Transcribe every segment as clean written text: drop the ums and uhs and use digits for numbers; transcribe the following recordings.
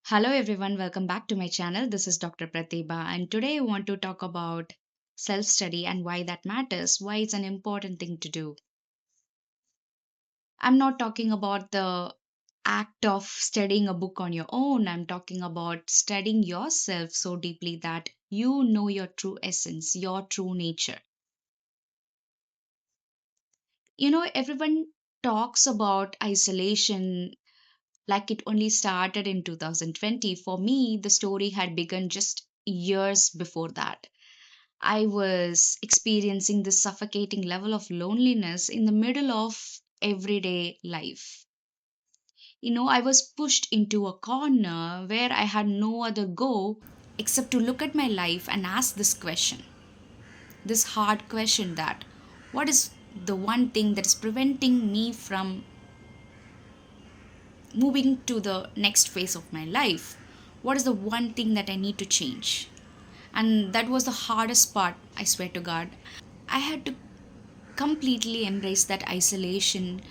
Hello everyone, welcome back to my channel. This is Dr. Pratibha, and today I want to talk about self study and why that matters, why it's an important thing to do. I'm not talking about the act of studying a book on your own, I'm talking about studying yourself so deeply that you know your true essence, your true nature. Everyone talks about isolation like it only started in 2020. For me, the story had begun just years before that. I was experiencing this suffocating level of loneliness in the middle of everyday life. I was pushed into a corner where I had no other go except to look at my life and ask this question, this hard question that what is the one thing that is preventing me from moving to the next phase of my life? What is the one thing that I need to change? And that was the hardest part, I swear to God. I had to completely embrace that isolation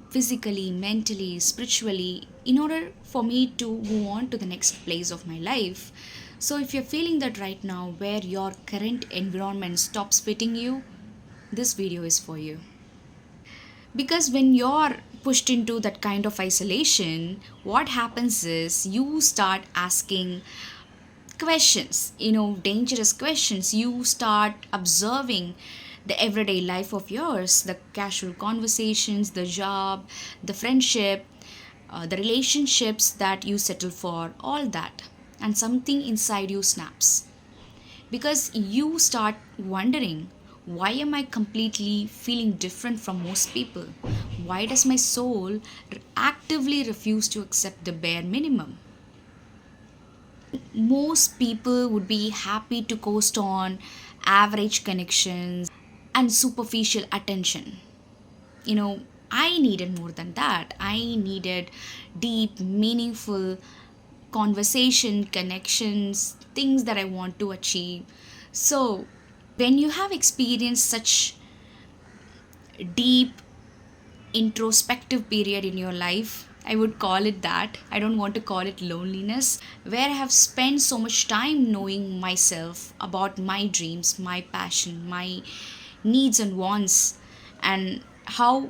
physically, mentally, spiritually in order for me to move on to the next place of my life. So, if you're feeling that right now where your current environment stops fitting you, this video is for you. Because when you're pushed into that kind of isolation, what happens is you start asking questions, dangerous questions. You start observing the everyday life of yours, the casual conversations, the job, the friendship, the relationships that you settle for, all that. And something inside you snaps because you start wondering, why am I completely feeling different from most people? Why does my soul actively refuse to accept the bare minimum? Most people would be happy to coast on average connections and superficial attention. You know, I needed more than that. I needed deep, meaningful conversation, connections, things that I want to achieve. So, when you have experienced such deep introspective period in your life, I would call it that. I don't want to call it loneliness, where I have spent so much time knowing myself about my dreams, my passion, my needs and wants, and how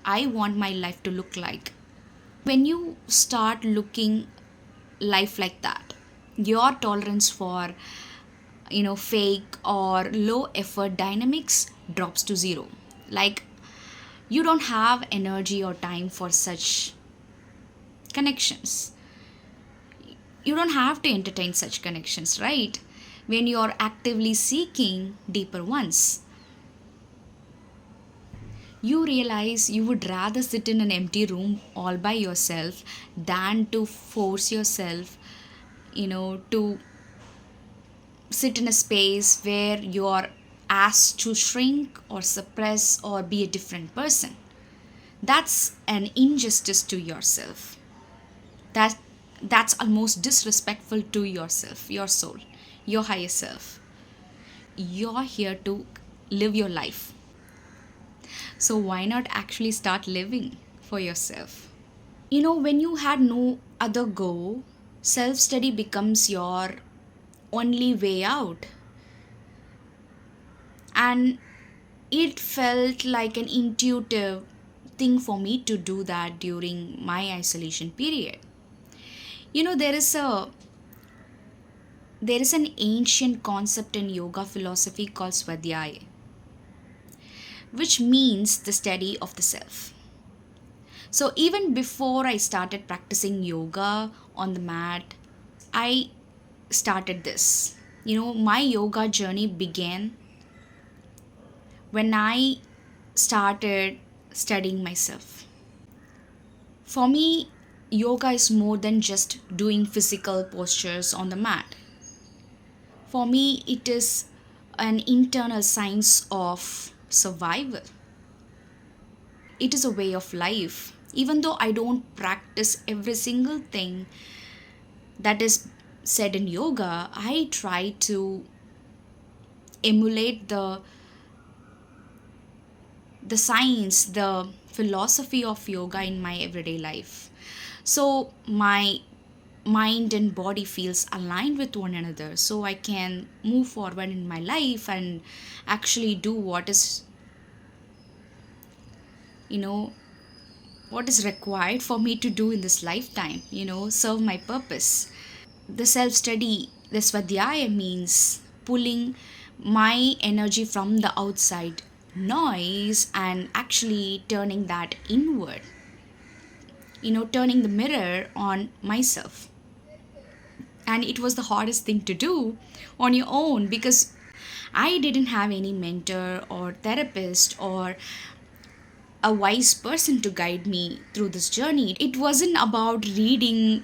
I want my life to look like. When you start looking life like that, your tolerance for fake or low effort dynamics drops to zero. Like, you don't have energy or time for such connections. You don't have to entertain such connections, right? When you're actively seeking deeper ones, you realize you would rather sit in an empty room all by yourself than to force yourself, to sit in a space where you're asked to shrink or suppress or be a different person. That's an injustice to yourself. That's almost disrespectful to yourself, your soul, your higher self. You're here to live your life. So why not actually start living for yourself? When you had no other go, self study becomes your only way out. And it felt like an intuitive thing for me to do that during my isolation period. You know, there is an ancient concept in yoga philosophy called swadhyaya, which means the study of the self. So even before I started practicing yoga on the mat, I started this. My yoga journey began when I started studying myself. For me, yoga is more than just doing physical postures on the mat. For me, it is an internal science of survival. It is a way of life. Even though I don't practice every single thing that is said in yoga, I try to emulate the science, the philosophy of yoga in my everyday life. So my mind and body feels aligned with one another, so I can move forward in my life and actually do you know what is required for me to do in this lifetime, serve my purpose. The self study, the swadhyaya, means pulling my energy from the outside noise and actually turning that inward, turning the mirror on myself. And it was the hardest thing to do on your own, because I didn't have any mentor or therapist or a wise person to guide me through this journey. It wasn't about reading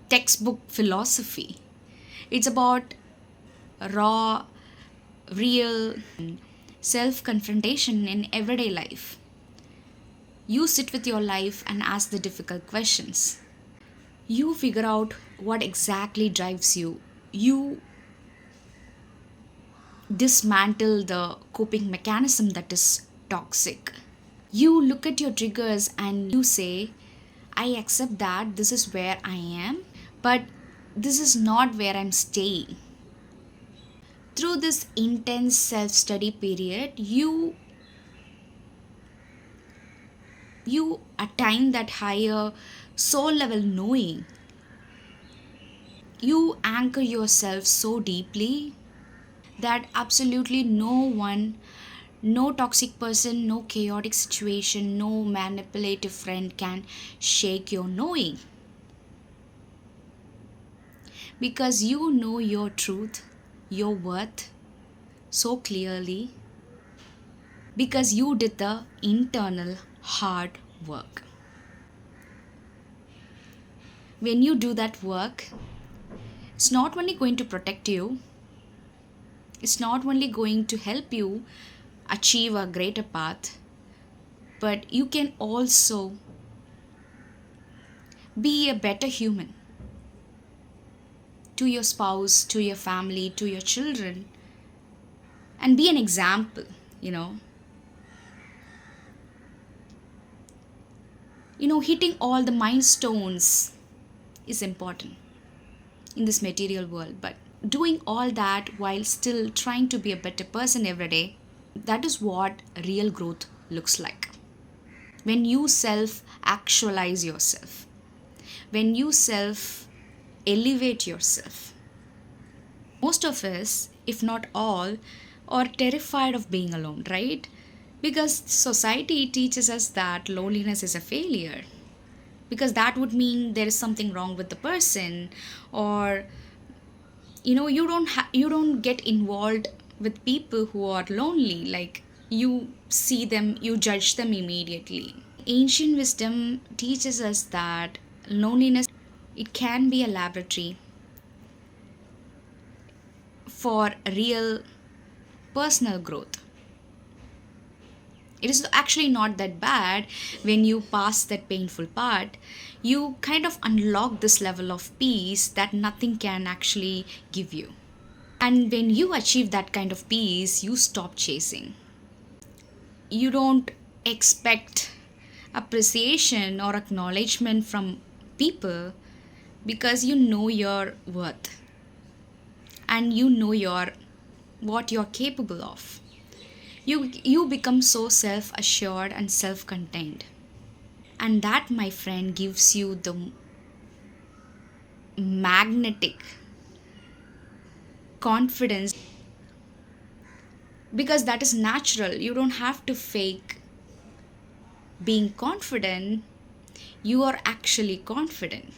textbook philosophy, it's about raw, real self confrontation in everyday life. You sit with your life and ask the difficult questions. You figure out what exactly drives you. You dismantle the coping mechanism that is toxic. You look at your triggers and you say, I accept that this is where I am, but this is not where I'm staying. Through this intense self study period, you attain that higher soul level knowing. You anchor yourself so deeply that absolutely no one, no toxic person, no chaotic situation, no manipulative friend can shake your knowing. Because you know your truth, your worth so clearly, because you did the internal hard work. When you do that work, it's not only going to protect you, it's not only going to help you achieve a greater path, but you can also be a better human to your spouse, to your family, to your children, and be an example, you know. Hitting all the milestones is important in this material world, but doing all that while still trying to be a better person every day, that is what real growth looks like. When you self actualize yourself, when you self elevate yourself. Most of us, if not all, are terrified of being alone, right? Because society teaches us that loneliness is a failure. Because that would mean there is something wrong with the person, or you don't get involved with people who are lonely. Like, you see them, you judge them immediately. Ancient wisdom teaches us that loneliness, it can be a laboratory for real personal growth. It is actually not that bad. When you pass that painful part, you kind of unlock this level of peace that nothing can actually give you. And when you achieve that kind of peace, you stop chasing. You don't expect appreciation or acknowledgement from people, because you know your worth and you know what you're capable of. You become so self assured and self contained, and that, my friend, gives you the magnetic confidence, because that is natural. You don't have to fake being confident. You are actually confident.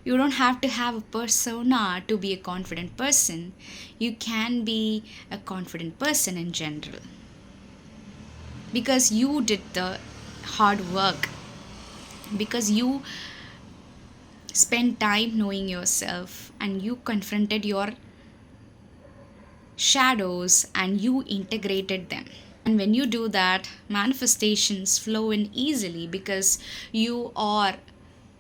You don't have to have a persona to be a confident person. You can be a confident person in general, because you did the hard work, because you spent time knowing yourself and you confronted your shadows and you integrated them. And when you do that, manifestations flow in easily, because you are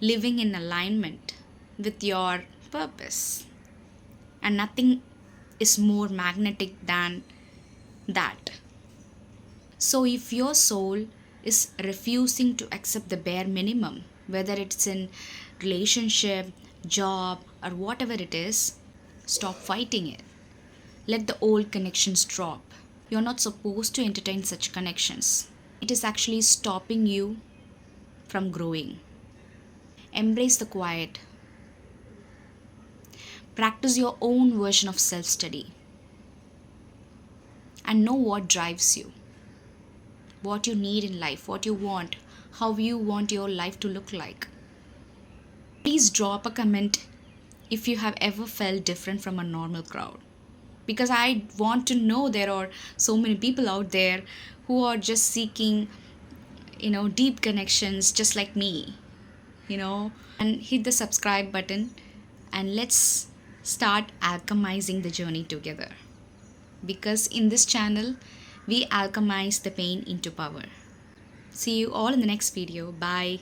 living in alignment with your purpose. And nothing is more magnetic than that. So, if your soul is refusing to accept the bare minimum, whether it's in relationship, job, or whatever it is. Stop fighting it. Let the old connections drop. You're not supposed to entertain such connections. It is actually stopping you from growing. Embrace the quiet. Practice your own version of self study and know what drives you, what you need in life, what you want, how you want your life to look like. Please drop a comment if you have ever felt different from a normal crowd. Because I want to know there are so many people out there who are just seeking, deep connections just like me, and hit the subscribe button and let's start alchemizing the journey together. Because in this channel, we alchemize the pain into power. See you all in the next video. Bye.